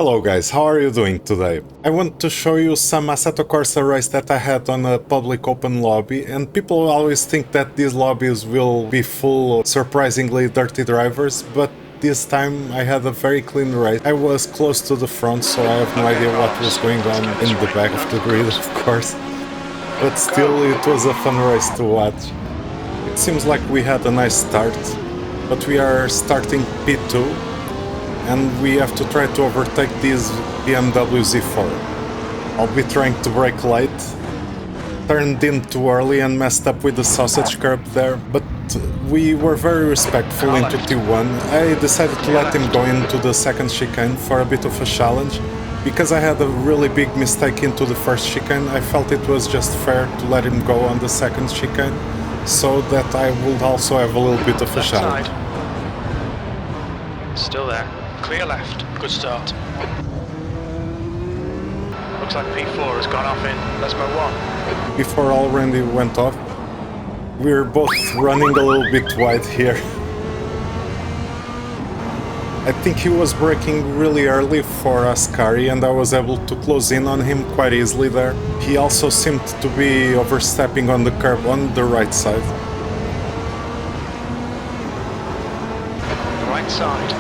Hello guys, how are you doing today? I want to show you some Assetto Corsa race that I had on a public open lobby, and people always think that these lobbies will be full of surprisingly dirty drivers, but this time I had a very clean race. I was close to the front, so I have no idea what was going on in the back of the grid, of course. But still, it was a fun race to watch. It seems like we had a nice start, but we are starting P2. And we have to try to overtake this BMW Z4. I'll be trying to brake late, turned in too early and messed up with the sausage curb there, but we were very respectful into T1. I decided to let him go into the second chicane for a bit of a challenge. Because I had a really big mistake into the first chicane, I felt it was just fair to let him go on the second chicane, so that I would also have a little bit of a challenge. Still there. Clear left. Good start. Looks like P4 has gone off in Lesmo 1. Before already went off, we're both running a little bit wide here. I think he was braking really early for Ascari and I was able to close in on him quite easily there. He also seemed to be overstepping on the curb on the right side. Right side.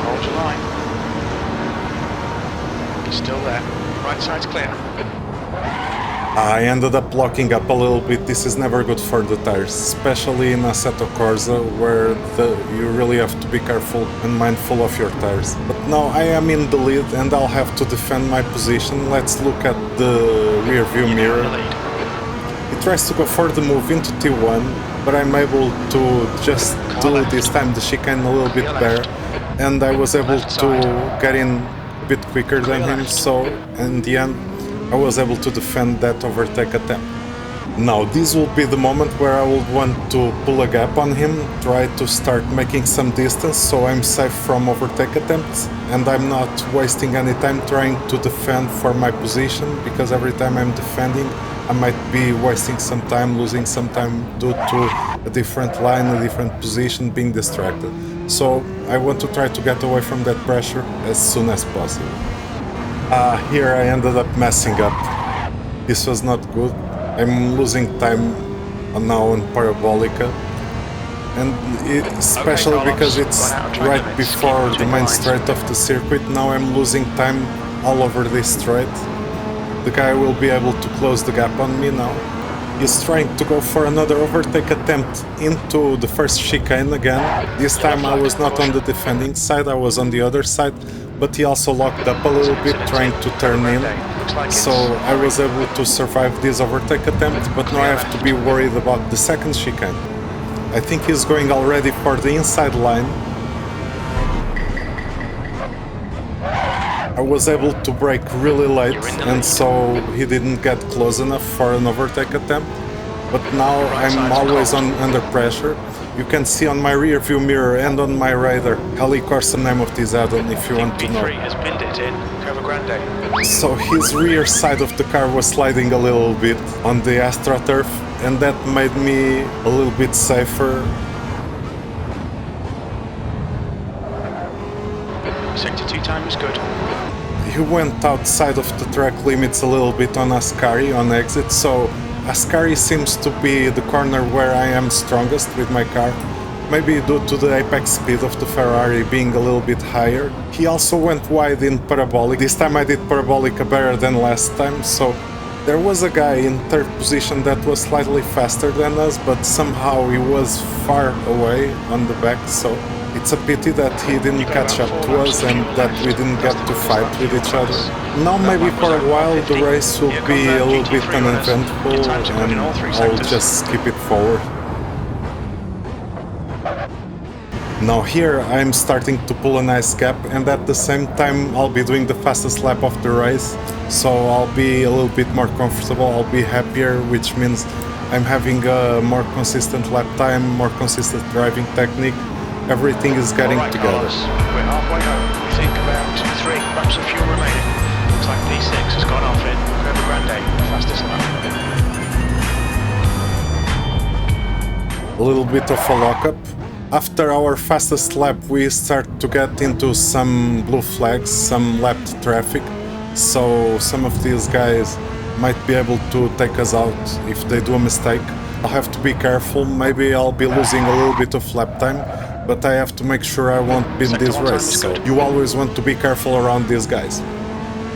Hold your line. He's still there. Right side's clear. I ended up locking up a little bit. This is never good for the tires, especially in Assetto Corsa, where you really have to be careful and mindful of your tires. But now I am in the lead and I'll have to defend my position. Let's look at the rear view mirror. He tries to go for the move into T1, but I'm able to just do this time the chicane a little bit better. And I was able to get in a bit quicker than him, so in the end I was able to defend that overtake attempt. Now this will be the moment where I would want to pull a gap on him, try to start making some distance so I'm safe from overtake attempts and I'm not wasting any time trying to defend for my position, because every time I'm defending I might be wasting some time, losing some time due to a different line, a different position, being distracted. So I want to try to get away from that pressure as soon as possible. Here I ended up messing up. This was not good. I'm losing time now on Parabolica. And especially because it's right before the main straight of the circuit, now I'm losing time all over this straight. The guy will be able to close the gap on me now. He's trying to go for another overtake attempt into the first chicane again. This time I was not on the defending side, I was on the other side, but he also locked up a little bit trying to turn in. So I was able to survive this overtake attempt, but now I have to be worried about the second chicane. I think he's going already for the inside line. I was able to brake really late, and so he didn't get close enough for an overtake attempt. But now I'm always under pressure. You can see on my rear view mirror and on my radar Corsa, the name of this add-on, if you want to know. So his rear side of the car was sliding a little bit on the AstroTurf, and that made me a little bit safer. Sector 2 time was good. He went outside of the track limits a little bit on Ascari on exit, so Ascari seems to be the corner where I am strongest with my car, maybe due to the apex speed of the Ferrari being a little bit higher. He also went wide in Parabolic. This time I did Parabolica better than last time, so there was a guy in third position that was slightly faster than us, but somehow he was far away on the back, so it's a pity that he didn't catch up to us and that we didn't get to fight with each other. Now maybe for a while the race will be a little bit uneventful and I'll just skip it forward. Now here I'm starting to pull a nice gap, and at the same time I'll be doing the fastest lap of the race, so I'll be a little bit more comfortable, I'll be happier, which means I'm having a more consistent lap time, more consistent driving technique. Everything is getting together. We're halfway home. We think about 3 laps of fuel remaining. Looks like P6 has gone off in Curva Grande, fastest lap. A little bit of a lockup. After our fastest lap, we start to get into some blue flags, some lapped traffic, so some of these guys might be able to take us out if they do a mistake. I'll have to be careful, maybe I'll be losing a little bit of lap time, but I have to make sure I won't win this race, so you always want to be careful around these guys.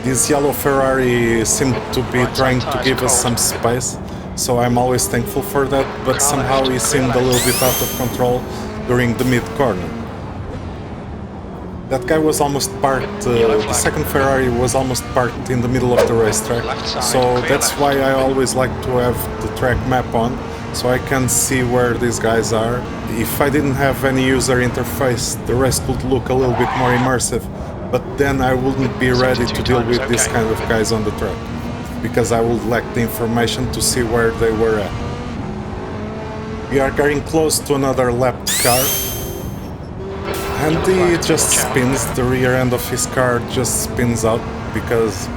This yellow Ferrari seemed to be trying to give us some space, so I'm always thankful for that, but somehow he seemed a little bit out of control during the mid-corner. That guy was almost parked, the second Ferrari was almost parked in the middle of the racetrack, so that's why I always like to have the track map on, so I can see where these guys are. If I didn't have any user interface, the race could look a little bit more immersive, but then I wouldn't be ready to deal with this kind of guys on the track, because I would lack the information to see where they were at. We are getting close to another lapped car, and he just spins, the rear end of his car just spins out, because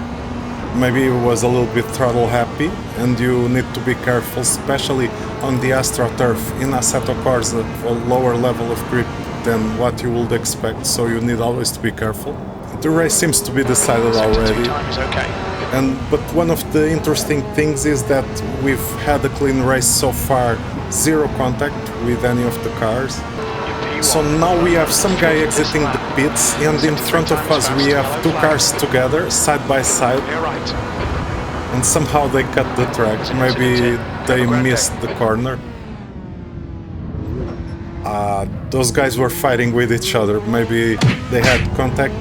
maybe he was a little bit throttle happy, and you need to be careful, especially on the AstroTurf in Assetto Corsa, a lower level of grip than what you would expect, so you need always to be careful. The race seems to be decided already. But one of the interesting things is that we've had a clean race so far, zero contact with any of the cars. So now we have some guy exiting the pits, and in front of us we have two cars together, side by side, and somehow they cut the track. Maybe they missed the corner. Those guys were fighting with each other. Maybe they had contact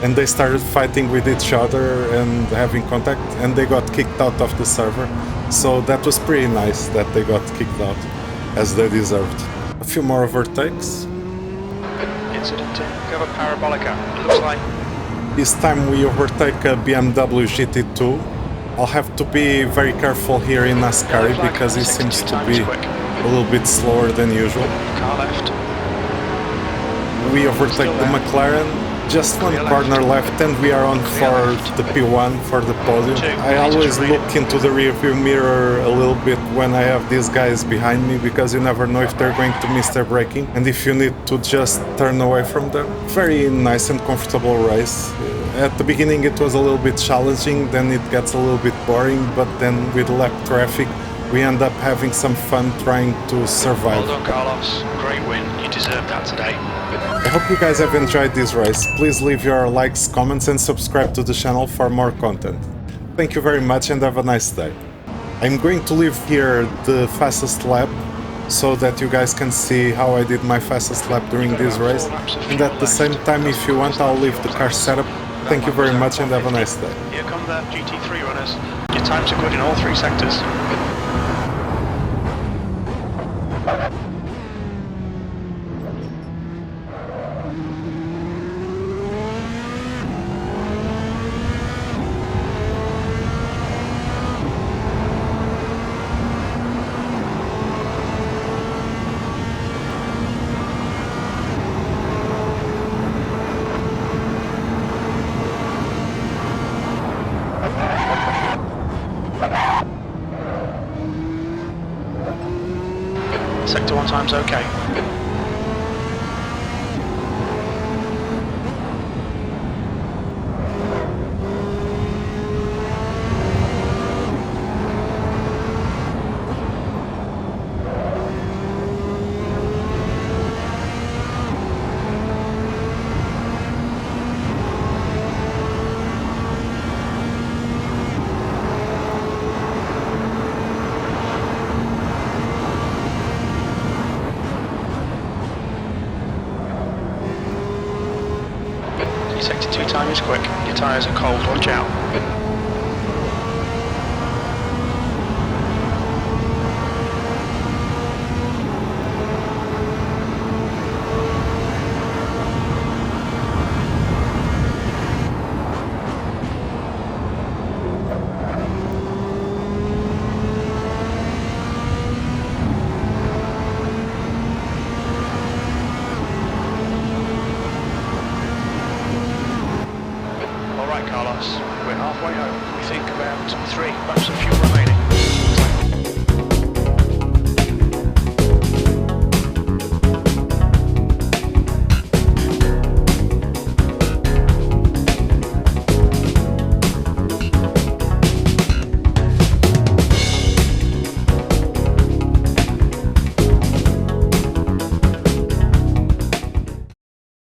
and they started fighting with each other and having contact, and they got kicked out of the server. So that was pretty nice that they got kicked out, as they deserved. A few more overtakes. Incident to cover parabolica, it looks like. This time we overtake a BMW GT2. I'll have to be very careful here in Ascari because he seems to be a little bit slower than usual. Car left. We overtake the McLaren. Just one corner left and we are on for the P1, for the podium. I always look into the rearview mirror a little bit when I have these guys behind me, because you never know if they're going to miss their braking and if you need to just turn away from them. Very nice and comfortable race. At the beginning it was a little bit challenging, then it gets a little bit boring, but then with lap traffic we end up having some fun trying to survive. Well done, Carlos. Great win. You deserved that today. I hope you guys have enjoyed this race. Please leave your likes, comments and subscribe to the channel for more content. Thank you very much and have a nice day. I'm going to leave here the fastest lap so that you guys can see how I did my fastest lap during this race. And at the same time, if you want, I'll leave the car setup. Thank you very much and have a nice day. Here come the GT3 runners. Your times are good in all three sectors. Sector 1 time's okay. Sector 2 time is quick. Your tyres are cold, watch out. Carlos, we're halfway home. We think about 3 laps of